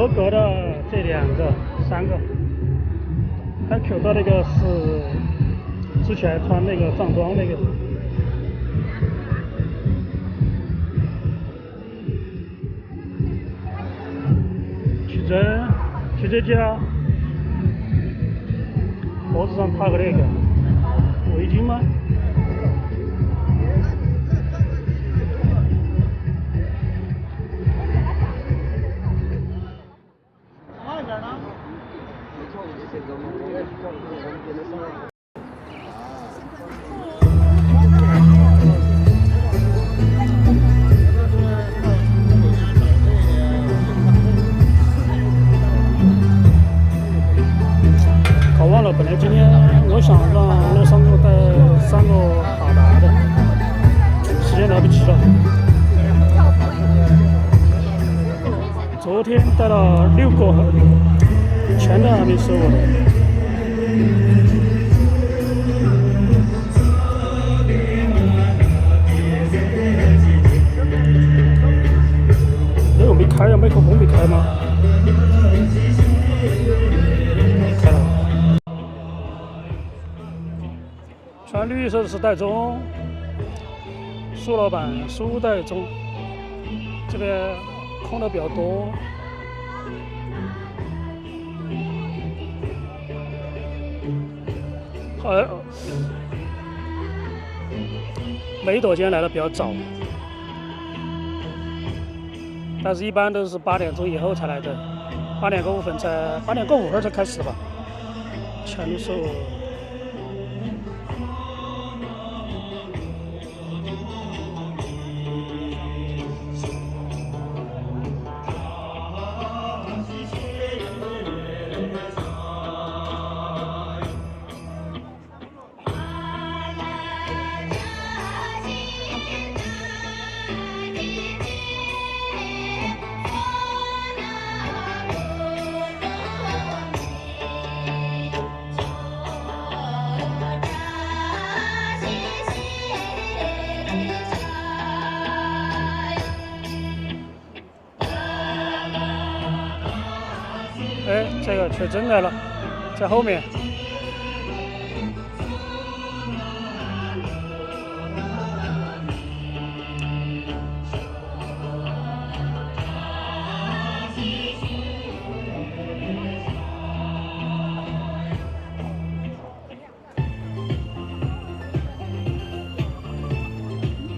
合格的这2个、3个，还 Q 到那个是之前穿那个藏装那个。去这家脖子上套个那个围巾吗？那边呢？搞忘了，本来今天我想让洛桑给我带3个卡达的，时间来不及了。昨天带了6个，钱都还没收我的。那个没开呀，麦克风没开吗？开了。穿绿色的是戴宗，苏老板苏戴宗，这边空的比较多。梅朵今天来的比较早，但是一般都是8点钟以后才来的，8点过5分才开始的吧，抢手。哎，这个却真来了，在后面。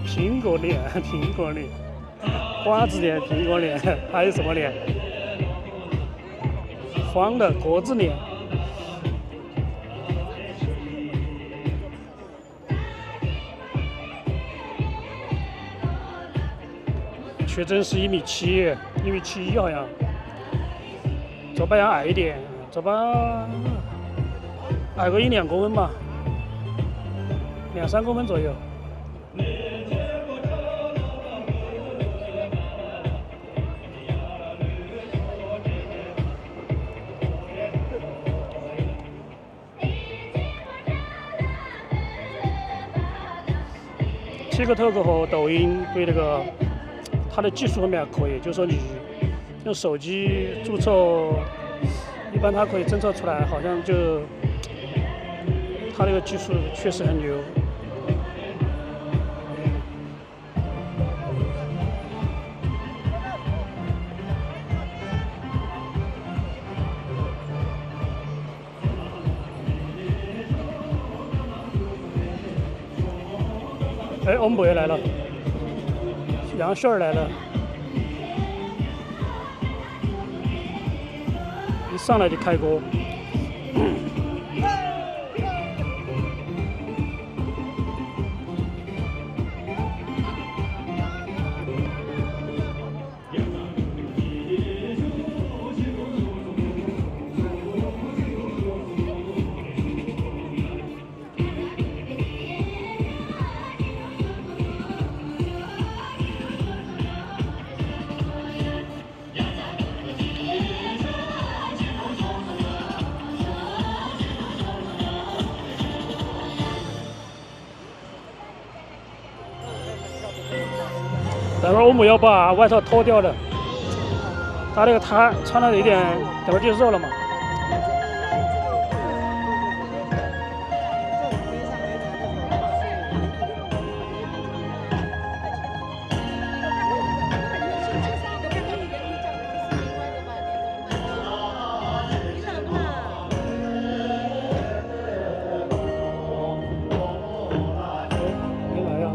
苹果脸，苹果脸，瓜子脸，苹果脸，还有什么脸？方的国字脸。却真是1.71米，1.71米好像。左巴阳矮一点，左巴矮个1-2公分吧，2-3公分左右。TikTok 和抖音对那个它的技术方面还可以，就是说你用手机注册，一般它可以侦测出来，好像就它那个技术确实很牛。哎，欧姆也来了，杨迅来了，一上来就开锅。等会儿欧姆要把外套脱掉了，他那个他穿的有点，等会儿就热了嘛。没来呀？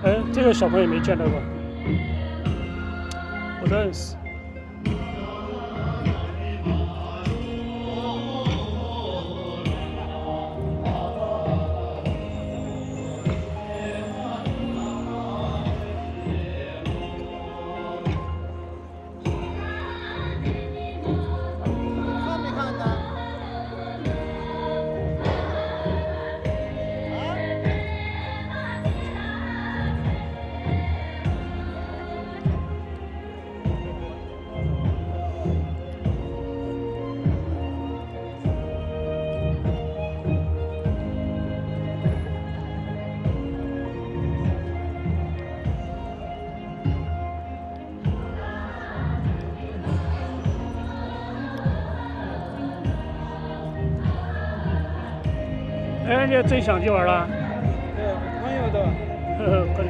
哎，这个小朋友没见到过，不认识。看没看呢？哎，你真相机玩了？对，朋友的。呵呵，可以。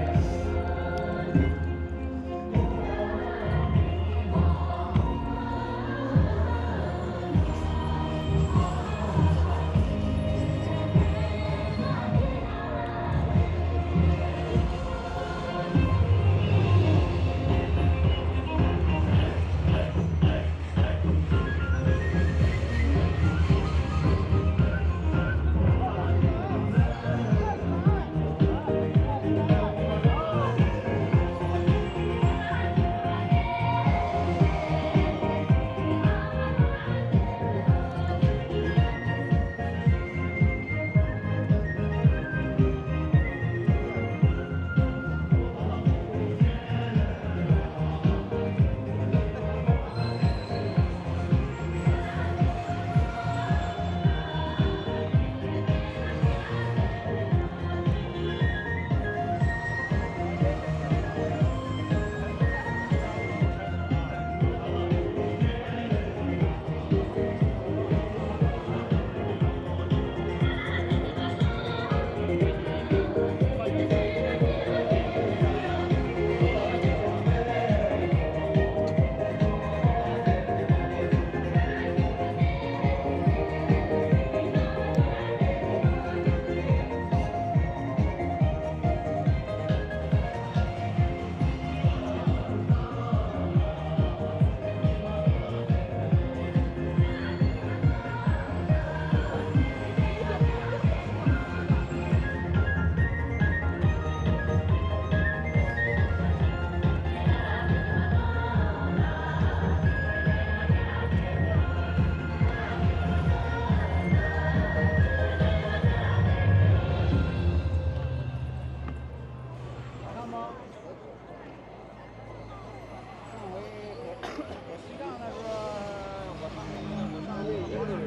看吗？上回我西藏那时候，我上卫营的人。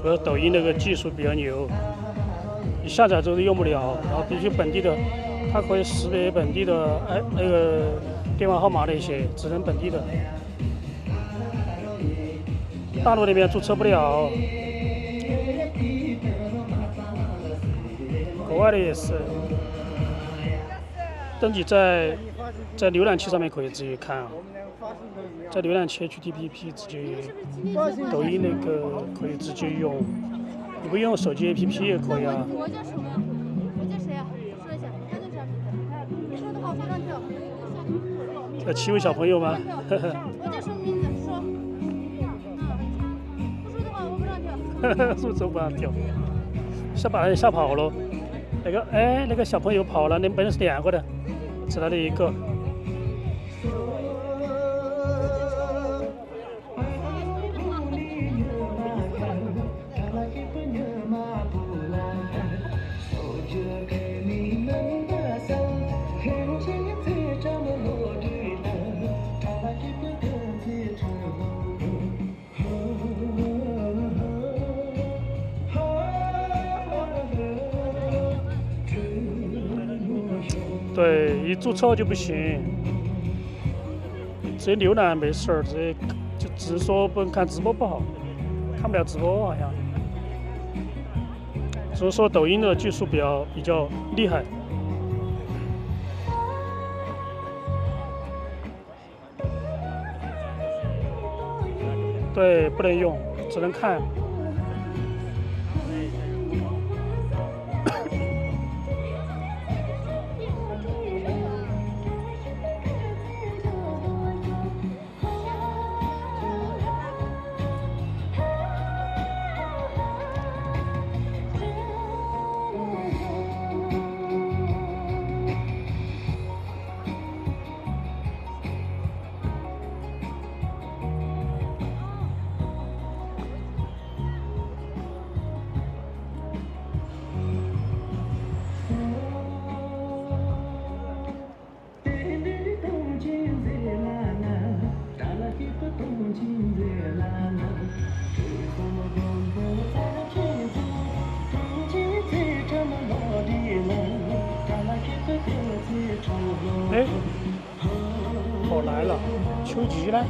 主要抖音那个技术比较牛，你下载之后用不了，然后必须本地的，它可以识别本地的那个电话号码那些，只能本地的，大陆那边注册不了，国外的也是，登记在浏览器上面可以直接看啊，在浏览器 HTTP 直接，抖音那个可以直接用，你不用手机 APP 也可以啊。我叫什么？我叫谁啊？说一下，他叫啥名字？说的话放上跳。要欺负小朋友吗？我叫什么名字？说。不说的话我不让跳。是不是不让跳？想把人吓跑了。那个小朋友跑了，那本来是2个的，只来了1个。对，一注册就不行，直接浏览没事儿，直接就只是说不能看直播不好，看不了直播好像。只是说抖音的技术比较厉害。对，不能用，只能看。哎，哦来了，秋吉呢？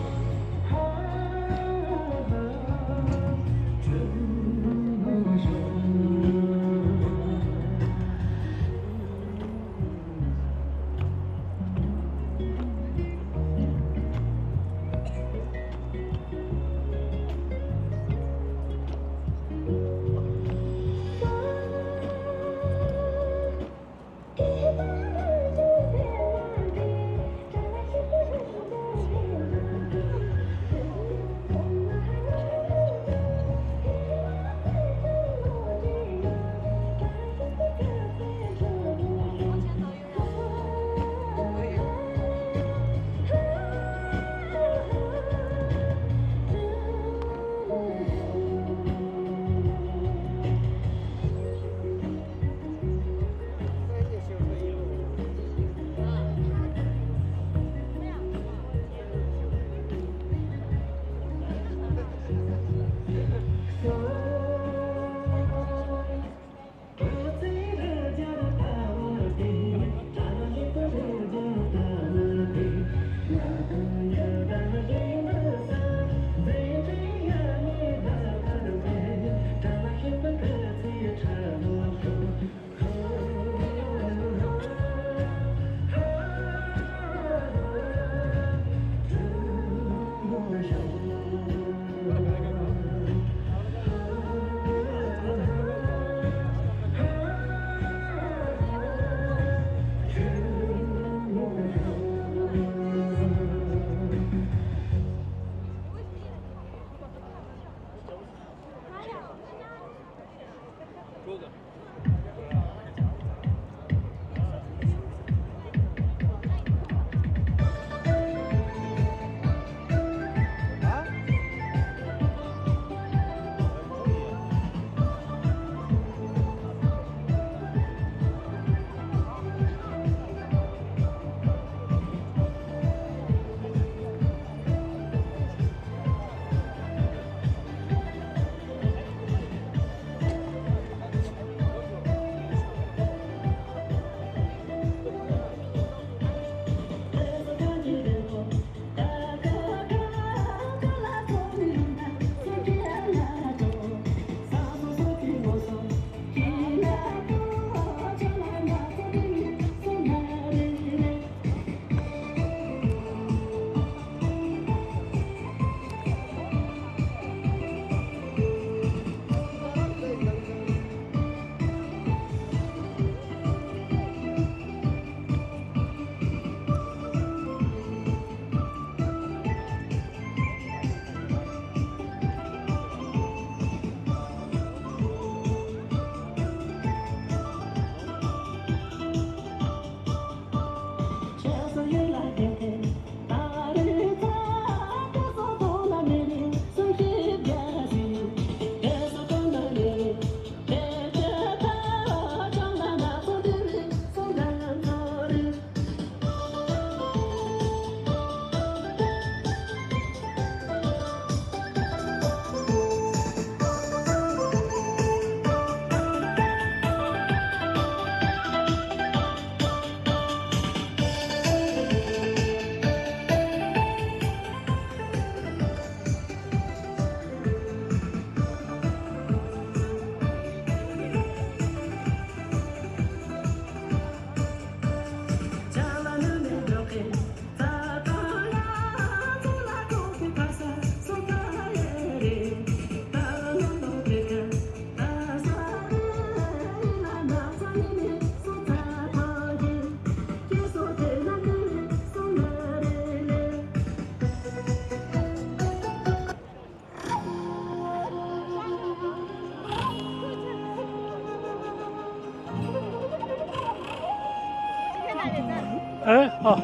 哦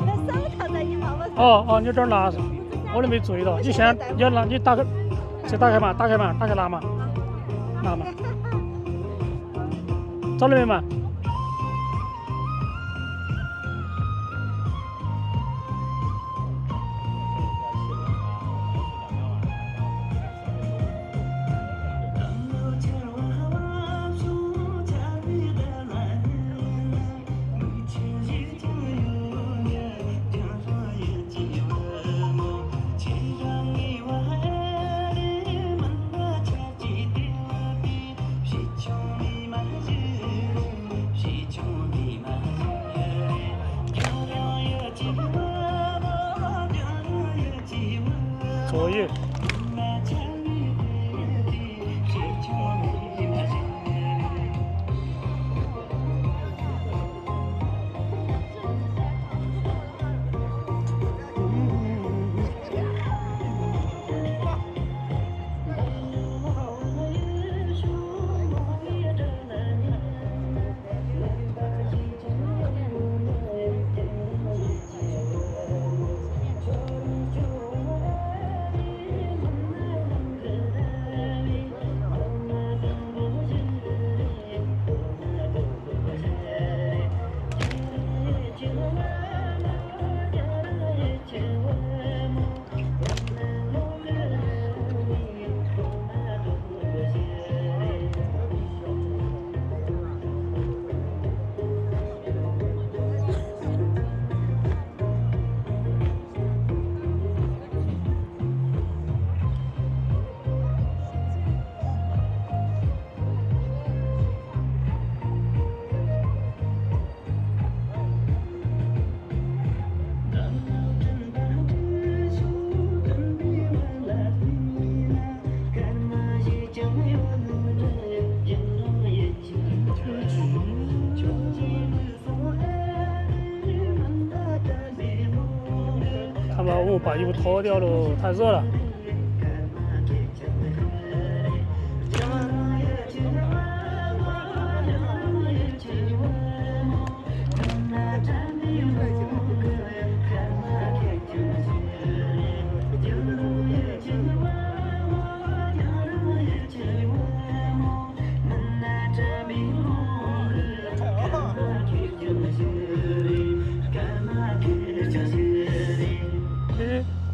那手套在你妈妈上。哦，你这儿拿着，我都没注意到。你先，你要拿，你打开，先打开嘛，打开拿嘛，拿嘛，找到没嘛？作业。看吧，我把衣服脱掉了，太热了。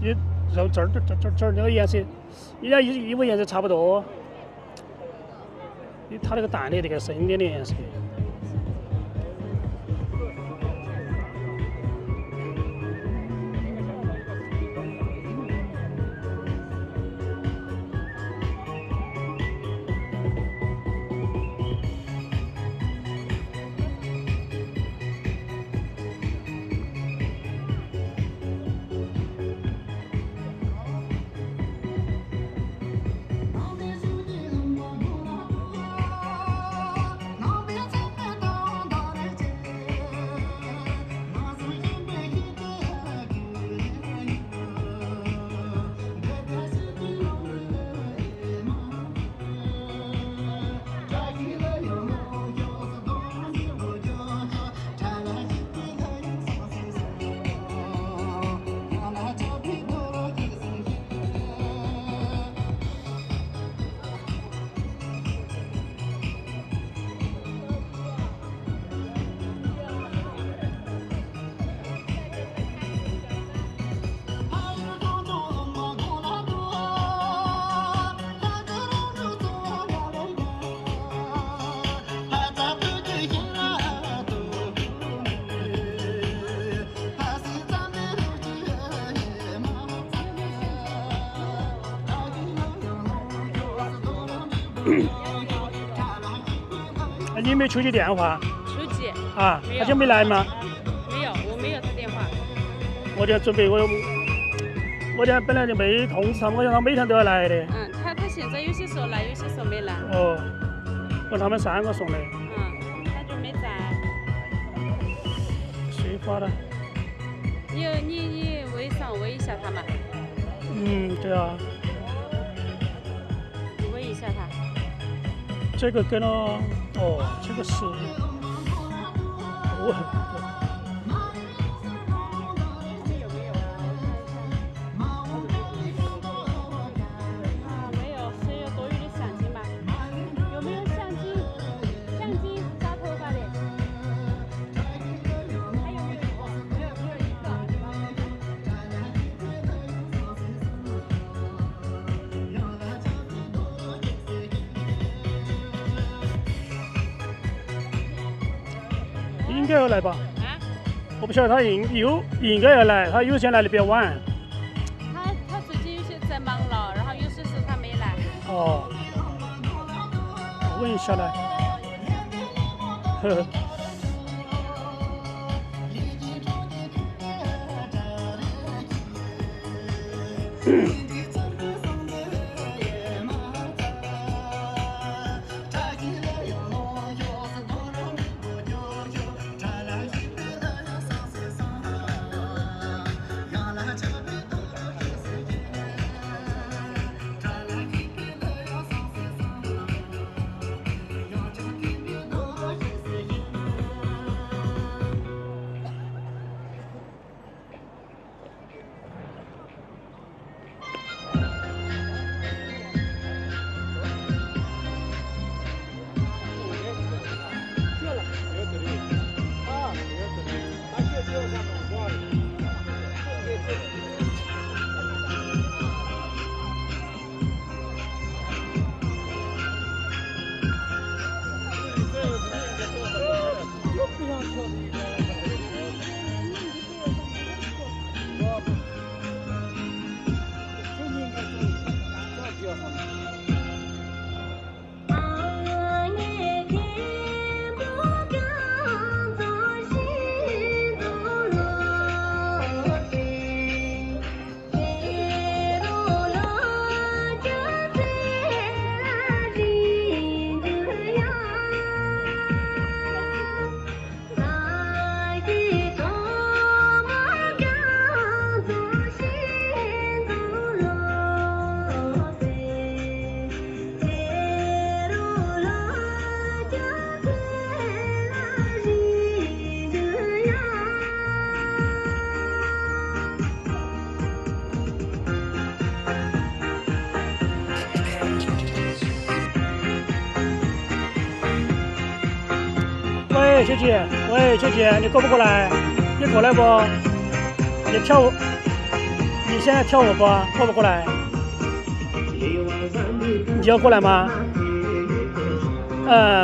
你然后这儿那个颜色，你俩衣服颜色差不多。它那个淡的，这个深点的颜色。你有没有秋姐电话？秋姐啊，没有他今天没来吗？没有，我没有他电话。我就准备我今天本来就没通知他们，我想他每天都要来的。嗯，他现在有些时候来，有些时候没来。哦，我他们3个送的。嗯，他就没在。谁发的？你微上微一下他嘛。嗯，对啊。你微一下他。这个跟了，哦，这个是，我。该要来吧？啊，我不晓得他应该要来，他有些来的比较晚。他最近有些在忙了，然后有些时候他没来。哦，我问一下来。呵呵。喂，小姐，喂，小姐，你过不过来？你过来不？你跳舞？你现在跳舞不？过不过来？你要过来吗？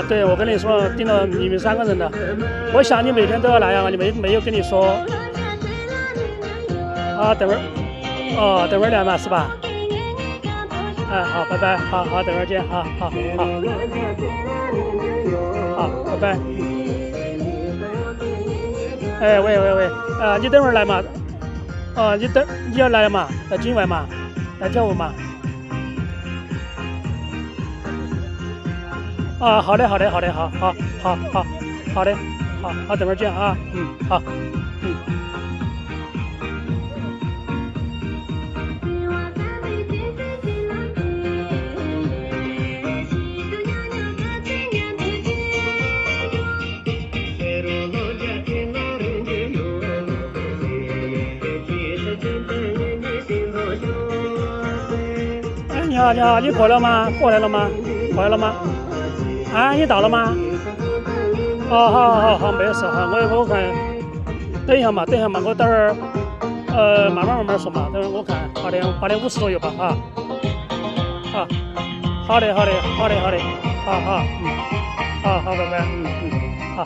对，我跟你说，订了你们3个人的。我想你每天都要来啊，你没有跟你说。啊，等会儿，等会儿来嘛，是吧？好，拜拜，好，等会儿见，好，拜拜。喂，你等会儿来嘛？你要来嘛？来今晚嘛？来跳舞嘛？好的，好，等会儿见啊，好。你好，你过来吗？过来了吗？你到了吗？好，没事哈，我看，等一下嘛，我等会儿，慢慢说嘛，等会儿我看8点50左右吧，好的，好，拜拜，好。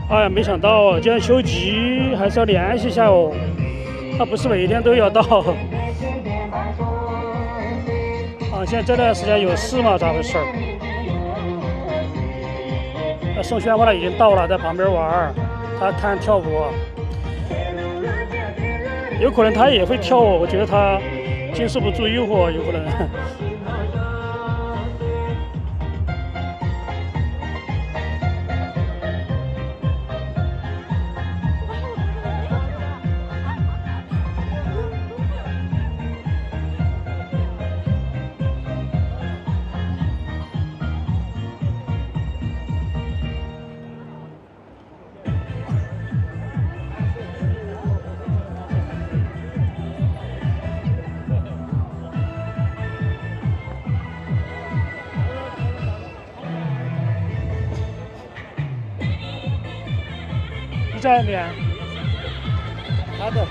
哎呀，没想到今天秋季还是要联系一下哦，他不是每天都要到。现在这段时间有事吗？咋回事？宋轩他已经到了，在旁边玩，他看跳舞，有可能他也会跳舞，我觉得他经受不住诱惑，有可能。在里面，他的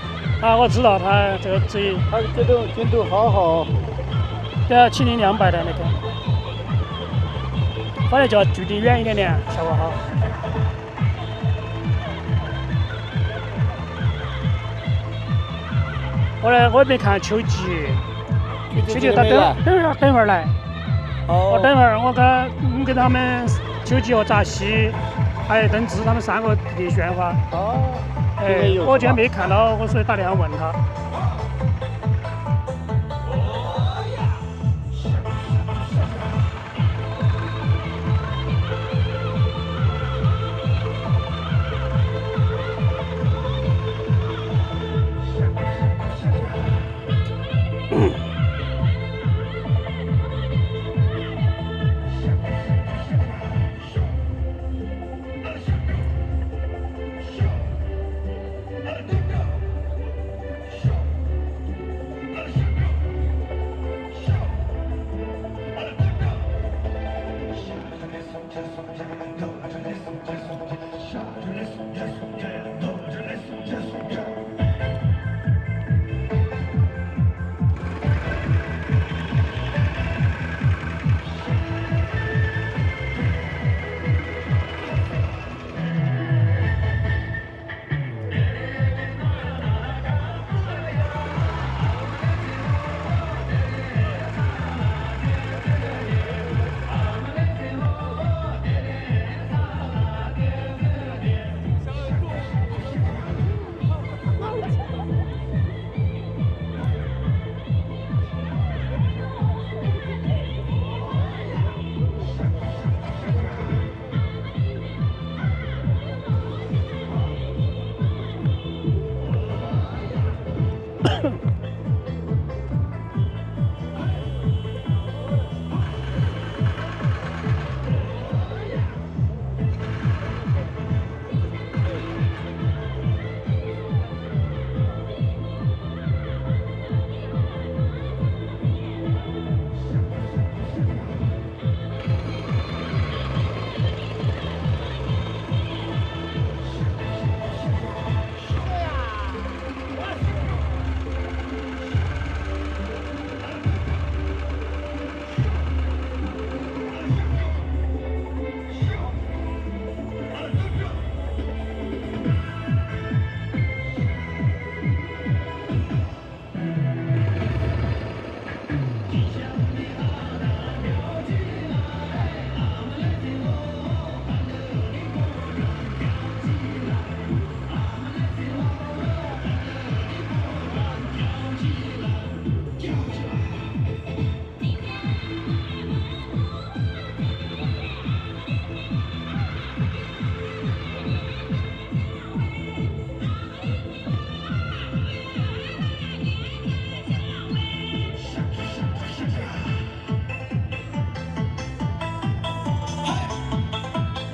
我知道他这个他的进度好，对啊，70200的那个。反正就要距离远一点点，效果好。我也没看秋季，秋季他等会儿来。我等会儿我跟他们秋季和扎西，还有邓志他们3个弟弟宣发。我今天没看到，我所以打电话问他。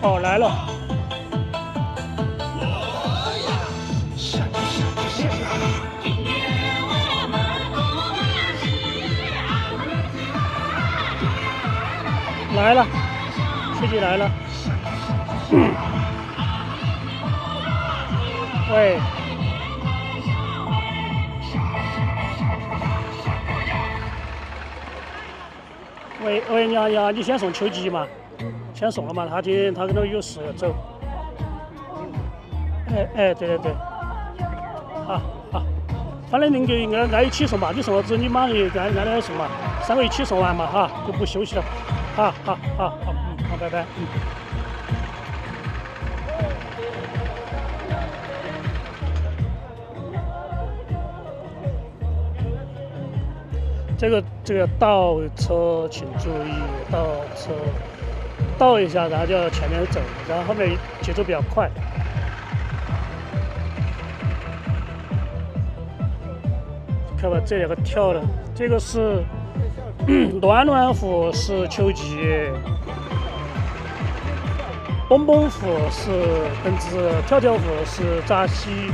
哦，来了。来了，秋季来了。喂。喂，你好，你先送秋季嘛？先送了嘛？他今天他跟他有事要走。对，好，反正您就应该一起送嘛，你送了之后你马上就按那送嘛，3个一起送完嘛哈，就不休息了。好，拜拜。这个倒车请注意，倒车倒一下，然后就要前面走，然后后面节奏比较快。看吧，这2个跳的，这个是暖壶是秋季，蹦蹦壶是邓志，跳壶是扎西，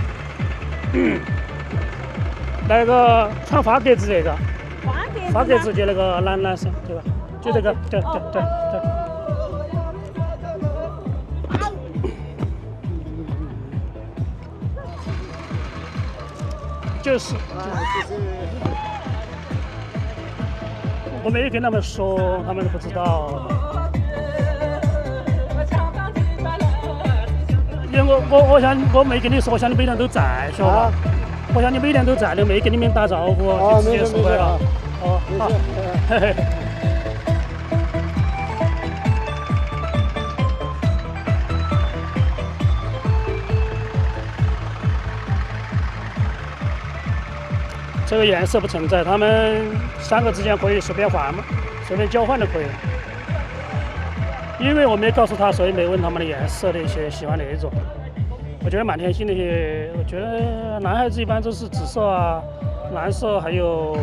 那个穿花格子这个。花格子就那个蓝色，对吧？就这个，对。就是，我没跟他们说，他们不知道。因为我想我没跟你说，我想你每天都在，晓得吧？我想你每天都在，都没跟你们打招呼，就直接说来了。哦，好，嘿嘿。这个颜色不存在，他们3个之间可以随便换嘛，随便交换都可以。因为我没告诉他，所以没问他们的颜色的一些喜欢哪一种。我觉得蛮贴心的一些，我觉得男孩子一般都是紫色啊、蓝色，还有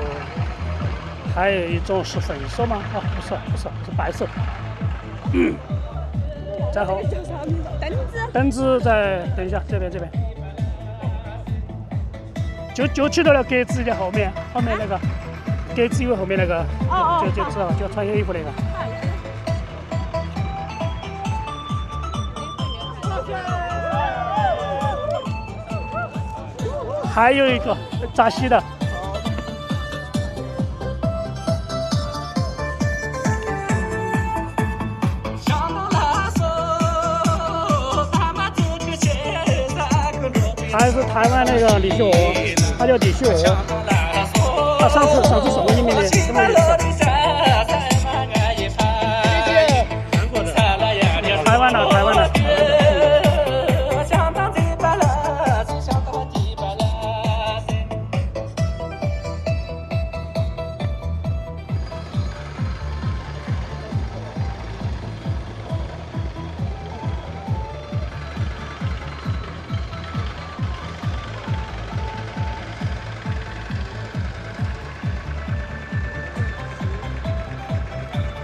一种是粉色吗？啊，不是，是白色。再后，灯子在等一下，这边。就去到了格子的后面那个格子有后面那个，就知道就穿黑衣服那个。还有一个扎西的。还是台湾那个李秀娥，他叫李秀娥，他上次送给你们的什么颜色？台湾的。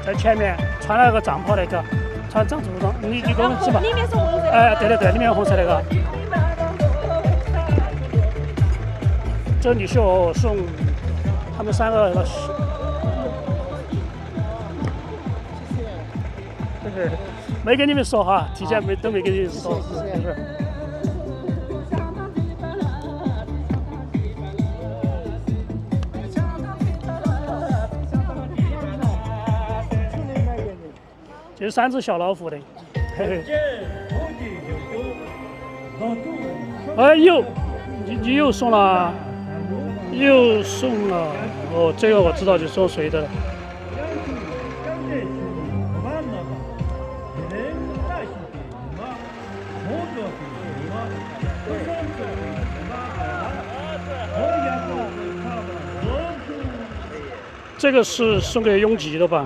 在前面穿了个帐篷那个，穿藏族装，你跟我们去吧。里面是红色的。哎，对，里面红色那个。这李秀娥送他们3个，没跟你们说哈，提前都没跟你们说，是不是？就是3只小老虎的，嘿嘿。哎呦，你又送了，哦，这个我知道，就送谁的了。这个是送给拥挤的吧？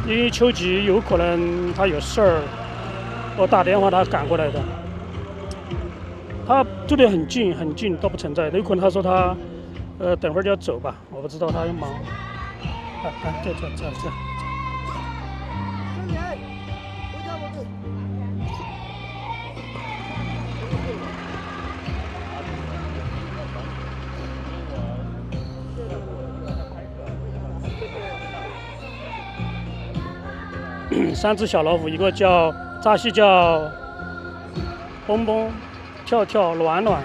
因为秋季有可能他有事儿，我打电话他赶过来的。他住得很近，都不存在。有可能他说他，等会儿就要走吧，我不知道他要忙。这。3只小老虎，一个叫扎西，叫蹦蹦、跳跳、暖暖。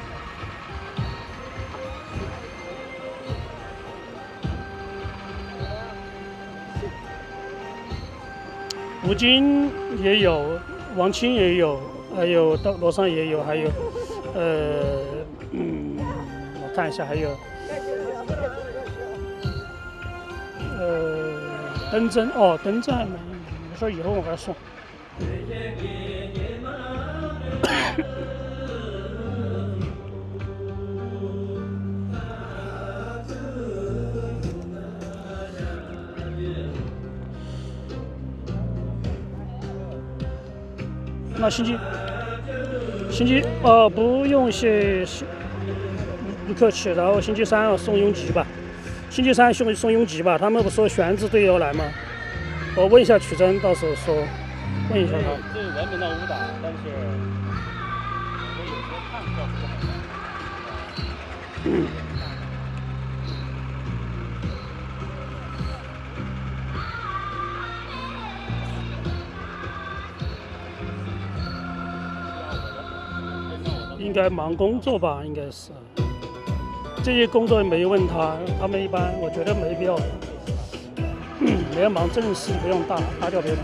吴京也有，王青也有，还有罗尚也有，还有我看一下，还有登真还没。说以后我给他送。那星期不用谢，不客气。然后星期3要送拥挤吧，星期3送拥挤吧。他们不说玄子队要来吗？我问一下曲珍，到时候说问一下他。这是人民的舞蹈，但是我有时候看不到这个。应该忙工作吧，应该是。这些工作没问他们一般，我觉得没必要。没有忙正事，不用打掉别人。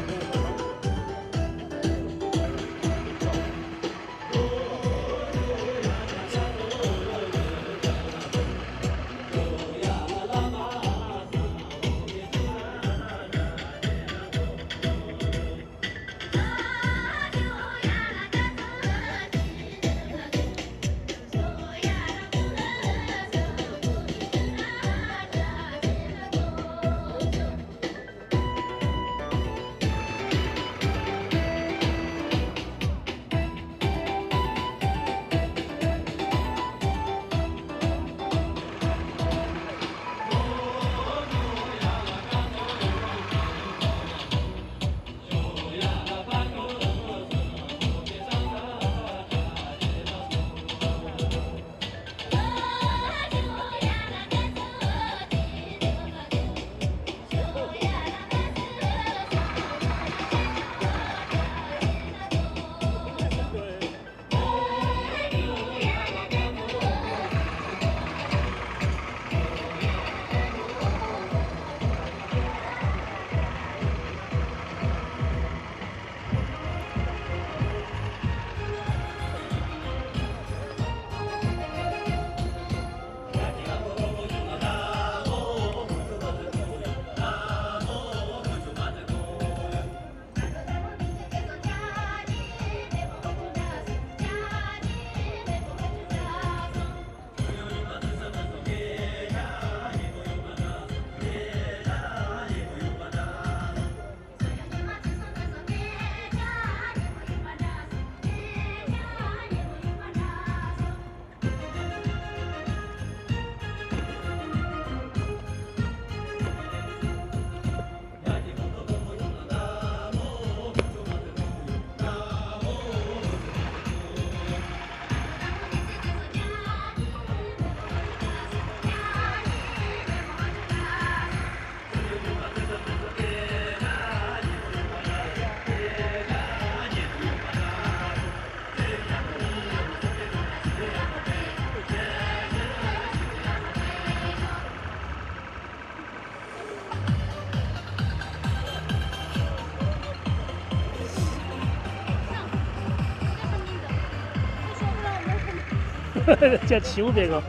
叫700-500个。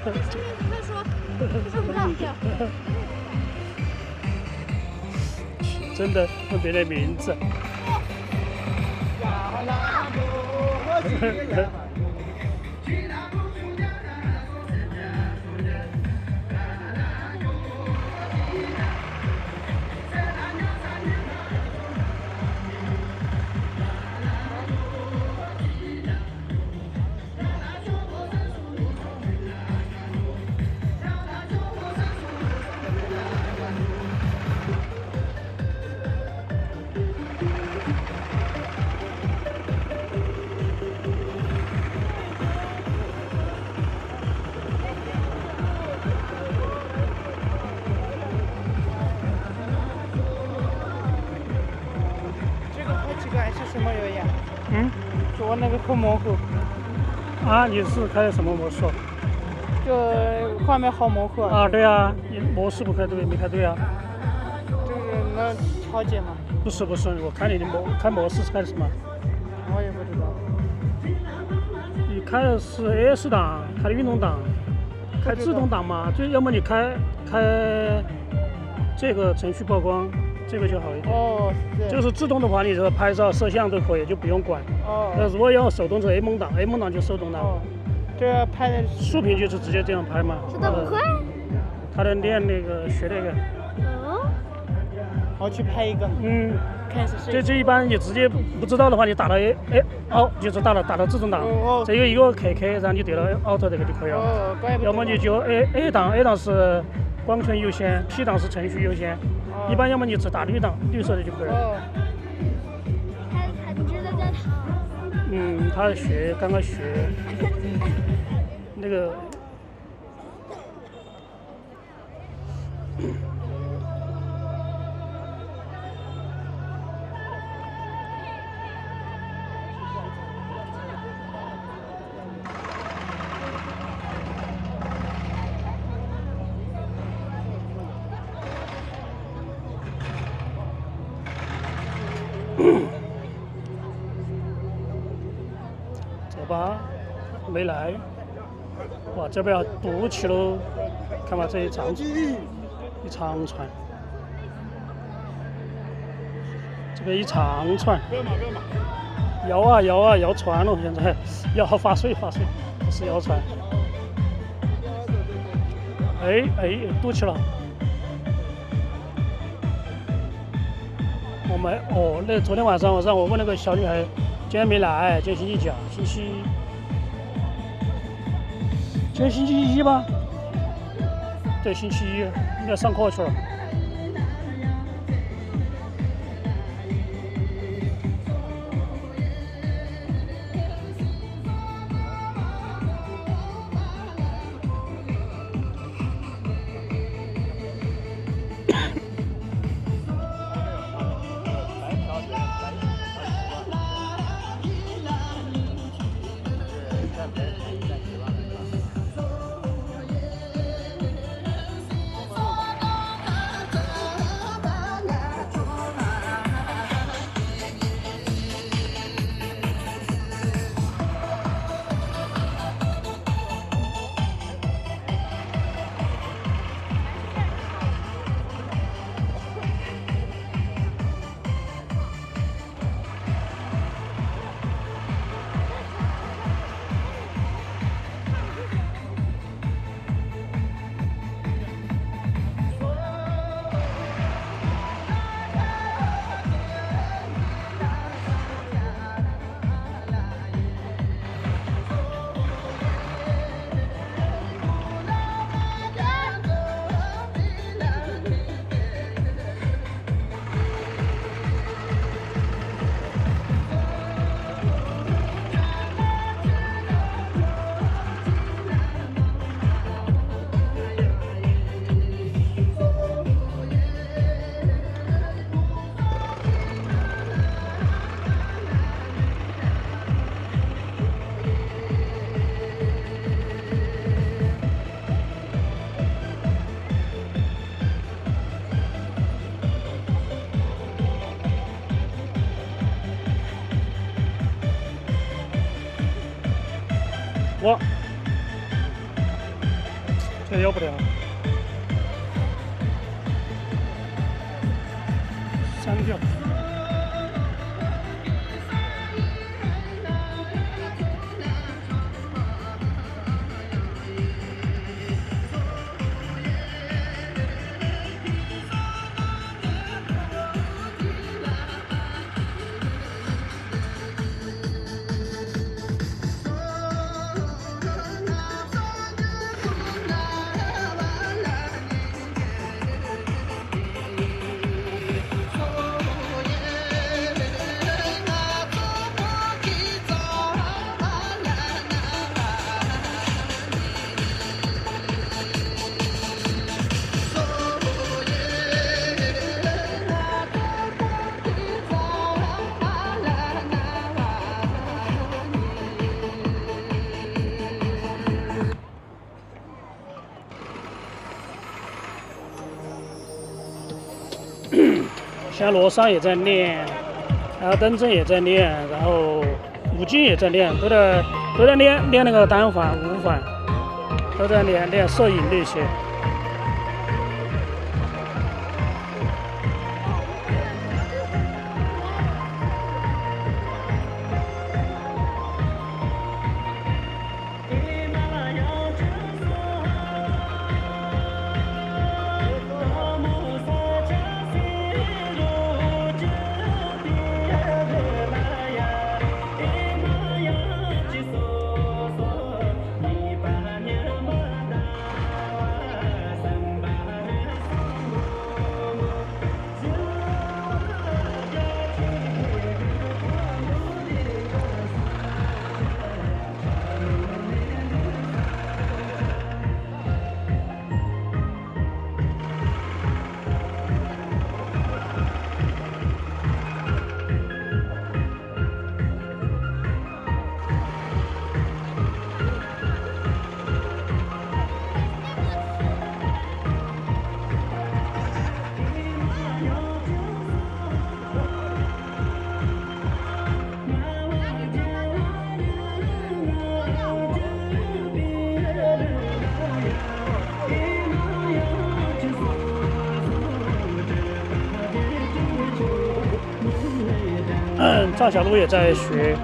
快说，看不到。真的问别人名字。什么游泳？就我那个很模糊。啊，你是开什么模式？就画面好模糊。啊，对啊，你模式不开对，没开对啊。这个能调节吗？不是，我看你的开模式是开的什么？我也不知道。你开的是 S 档，开的运动档，开自动挡嘛，就要么你开这个程序曝光。这个就好一点。哦，就是自动的话，你这个拍照、摄像都可以，就不用管。哦。如果要手动是 A 档 ，A 档就手动挡。哦。这拍的竖屏就是直接这样拍嘛。这么快？他在练那个学那个。我去拍一个。看是。这一般你直接不知道的话，你打到就是打到自动挡。这有一个 KK，然后你对到 Auto 这个就可以了。要么你就 A 档是光圈优先 ，P 档是程序优先。一般要么你只打绿档，绿色的就可以了。你知道在他？他刚刚学那个。这把没来，哇，这边要渡去喽！看嘛，这一长船，这边一长船，摇啊摇啊摇船了，现在摇划水，不是摇船。哎，渡去了。那昨天晚上我问那个小女孩，今天没来，今天星期几啊？今天星期一吧？对，星期一应该上课去了。哇，这摇不了，删掉。现在罗桑也在练，然后登真也在练，然后武金也在练，都在练那个单反、无反，都在练摄影那些。张小璐也在学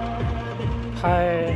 拍。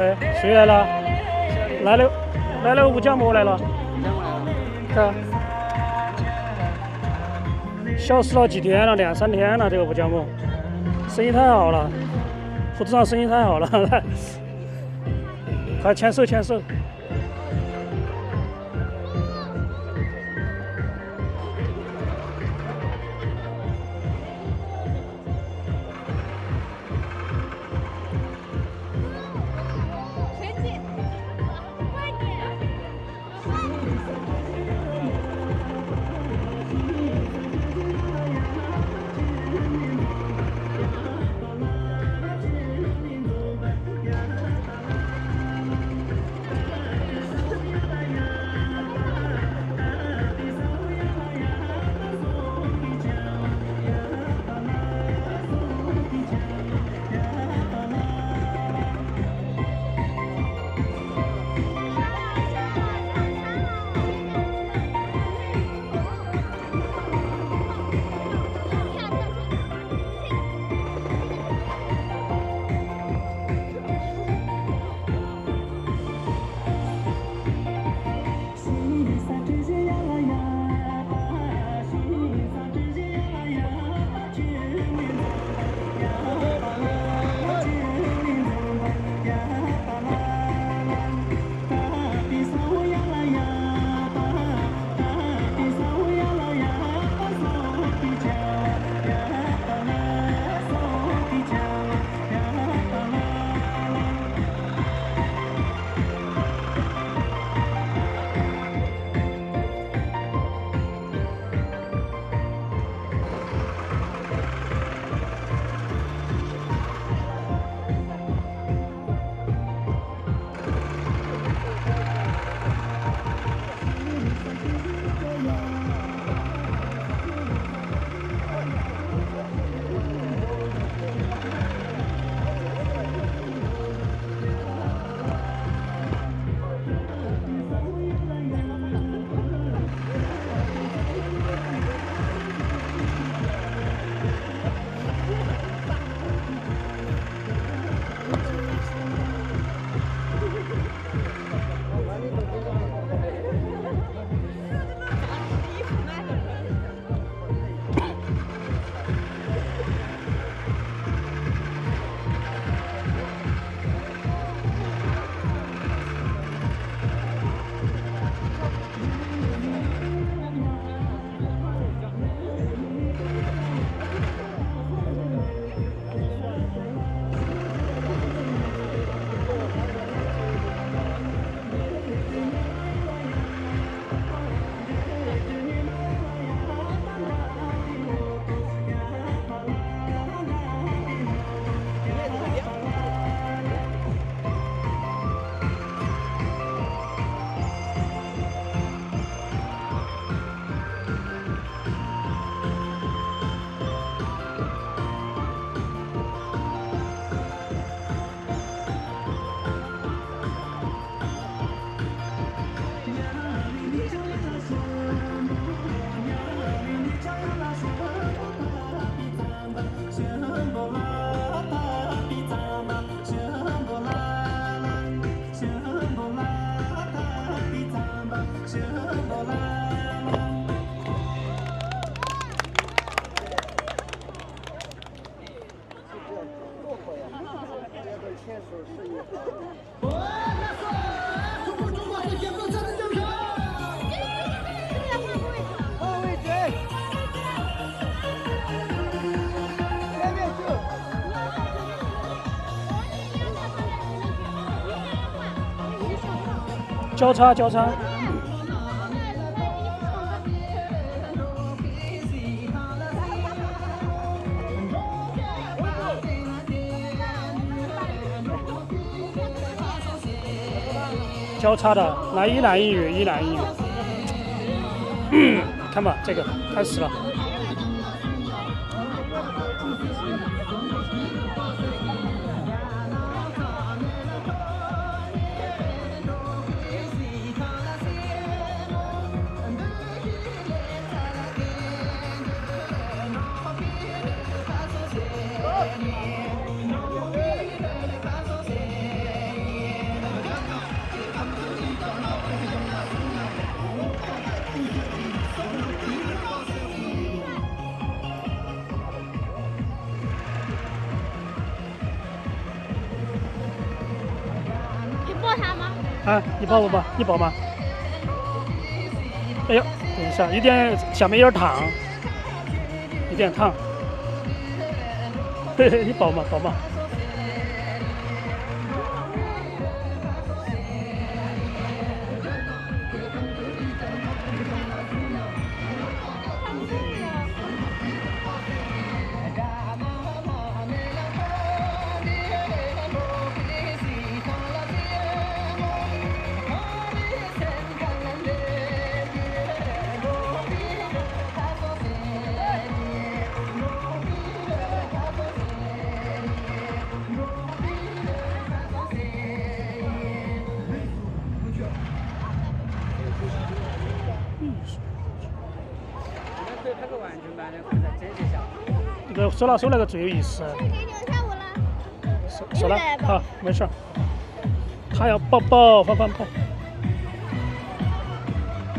哎，谁来了？来了，吴江模来了。看，消失了几天了，2、3天了，这个吴江模，生意太好了，胡子上生意太好了，快牵手。交叉交叉。交叉的，来一男一女，一男一女。看吧，这个开始了。你抱他吗？啊，你抱不抱？你抱吗？哎呦，等一下，有点下面有点烫，有点烫。嘿嘿，你抱嘛，抱嘛。可以拍个完整版的，或者剪辑一下。这个手拉手那个最有意思。给你们跳舞了。手拉，好，没事儿。他要抱抱，抱抱抱。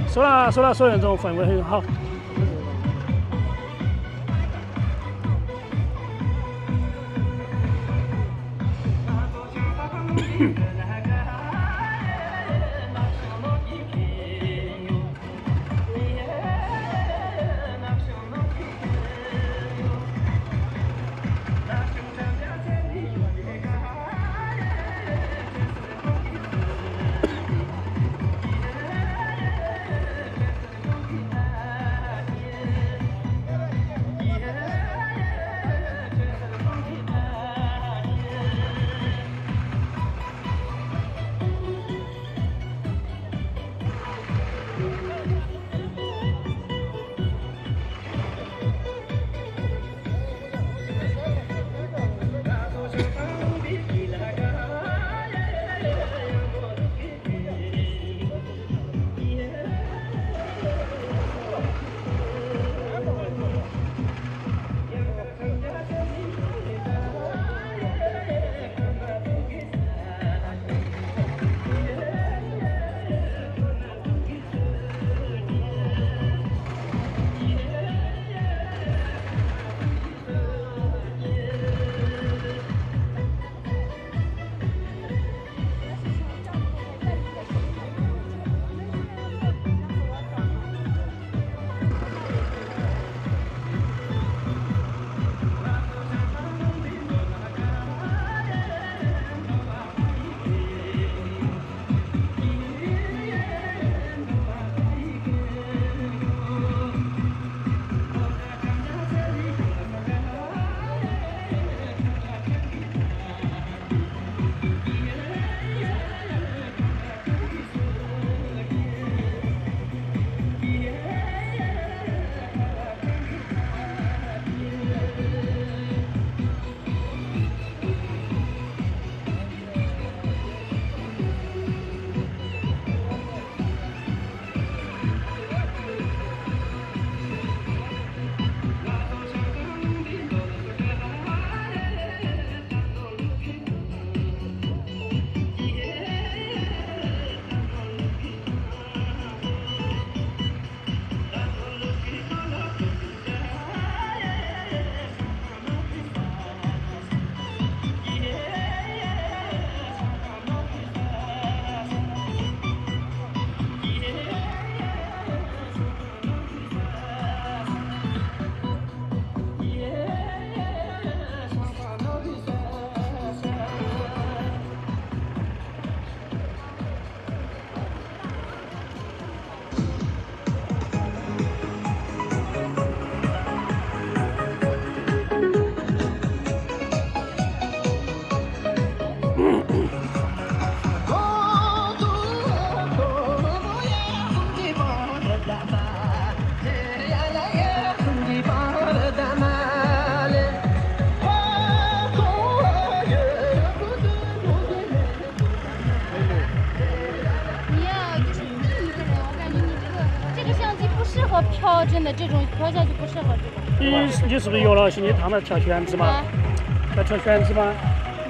手拉手那种氛围很好。跑真的这种跑下去不适合这种。你是不是约了星期他们跳圈子嘛？啊，要跳圈子吗？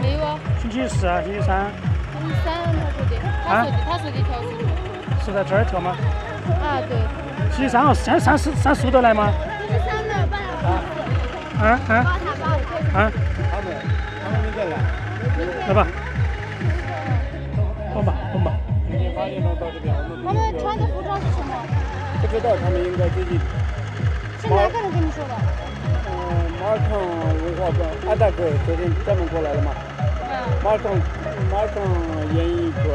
没有啊，星期四啊，星期三星期三他说的，他说的跳是。是在这儿跳吗？啊，对。星期三哦，三叔都来吗？星期三的办了。啊？他们没在来。来吧，蹦吧。今天8点钟到这边，我们他们穿的服装是什么？不知道，他们应该最近。是哪个人跟你说的？马康文化馆，安大哥昨天专门过来了嘛。马康演艺馆，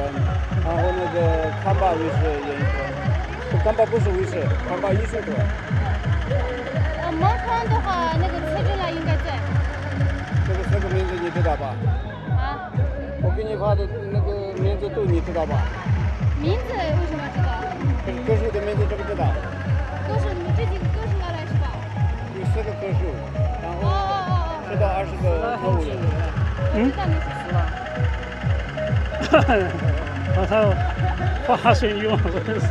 然后那个康巴卫视演艺馆，康巴不是卫视，康巴艺术馆。马康的话，那个车震了应该在。这个名字你知道吧？啊？我给你发的那个名字都你知道吧？名字为什么知道？歌手的名字知不知道？歌手，你们这几个歌手要来是吧？有4个歌手，然后10到20个歌舞人。知道你是谁了。把他划水泳，真是。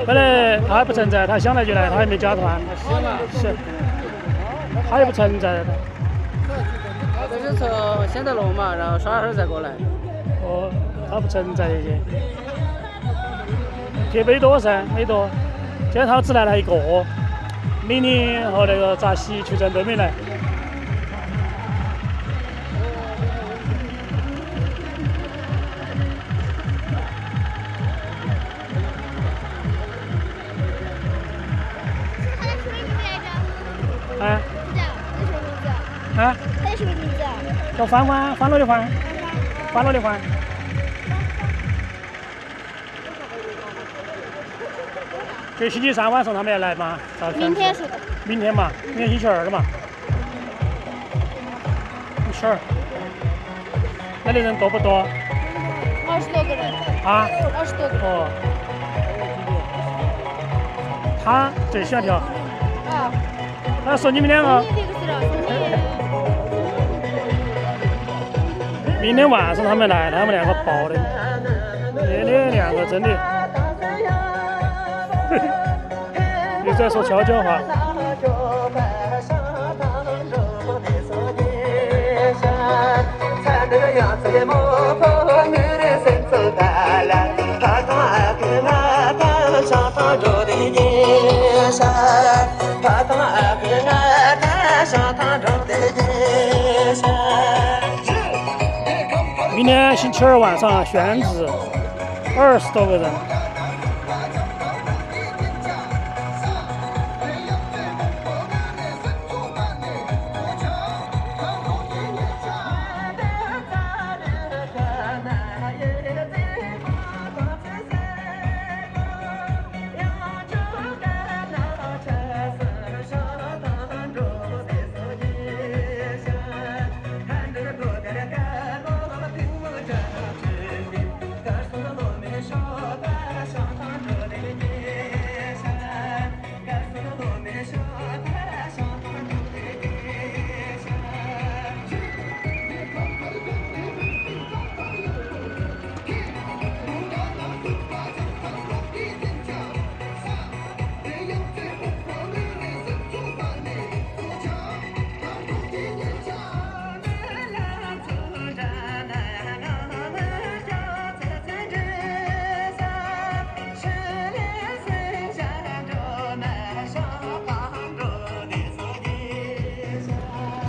本来他还不存在，他想来就来，他还没加团。是。他也不存在。这是从仙德龙嘛，然后耍会儿再过来。哦，他不存在已经。去美多噻，美多。今天他只来了一个，李宁和那个扎西、曲震都没来。啊？啊？他叫什么名字？叫欢乐的欢。就星期三晚上他们要来吗？明天说的。明天嘛，明天星期2了嘛。星期2。那里人多不多？20多个人。啊？20多个人。哦。他最喜欢跳。啊。他说你们两个。明天晚上他们来，他们两个爆的，那两个真的，又在说悄悄话。明天星期2晚上选址，20多个人。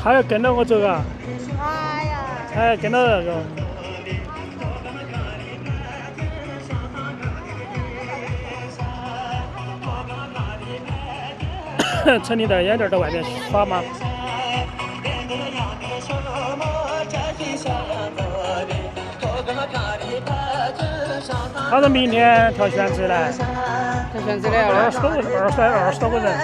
他要跟着我走啊！哎呀！他要跟着那个。陈立在眼镜在外面耍吗？他说明天跳选址来。跳选址来20多个人。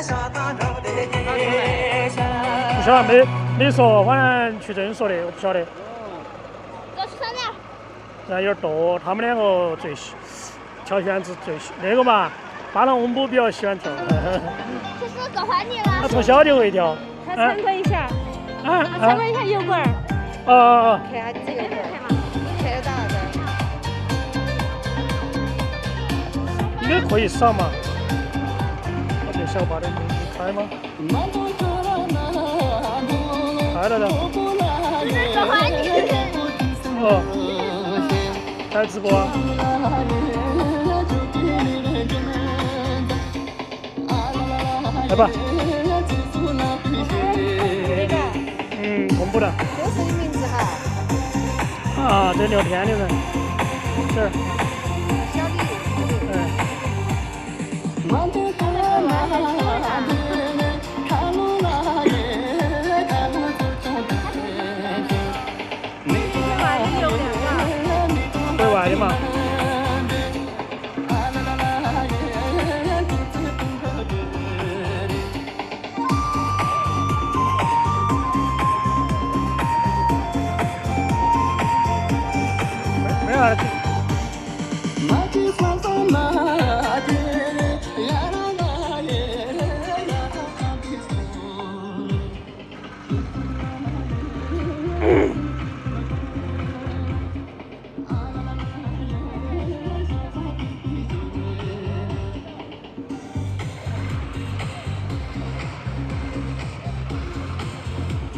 不晓得没说，反正曲震说的，我不晓得。要去3点。人有点多，他们两个最跳选址最那个嘛，巴郎我母比较喜欢跳。其实搞坏你了。他从小就会跳。他参观一下。参观一下油管。看下这个看嘛，看得到的。应该可以扫嘛。小巴的，你开吗？开了的。哦，开直播啊？来吧。公布的。这是你名字哈？啊，这聊天的人。是。小李。对外的嘛。没啥的。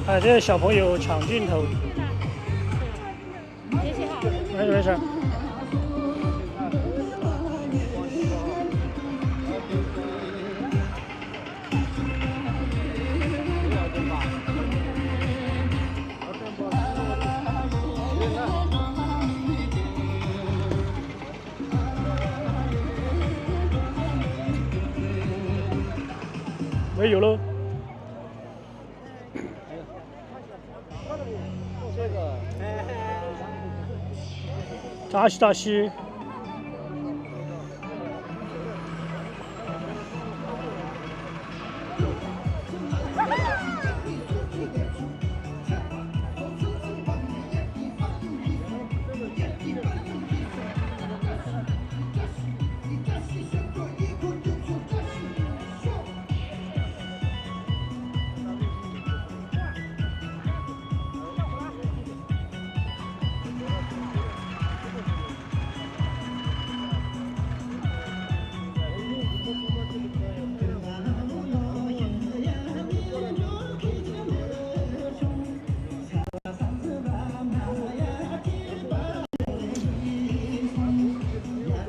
哎，这些小朋友抢镜头。谢谢哈。没事没事。没有喽。扎西扎西。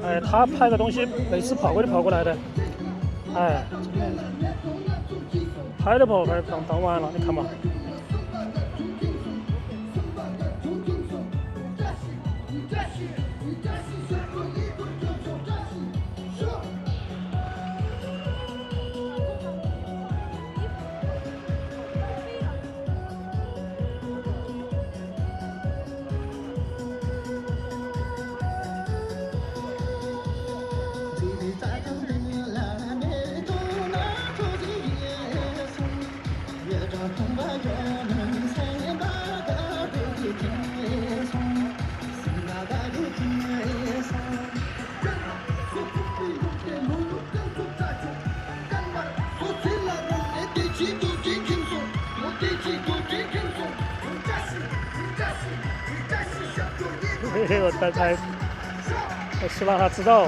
哎，他拍个东西，每次跑过就跑过来的，哎，拍都跑，拍当完了，你看嘛。嘿嘿，我猜，我希望他知道。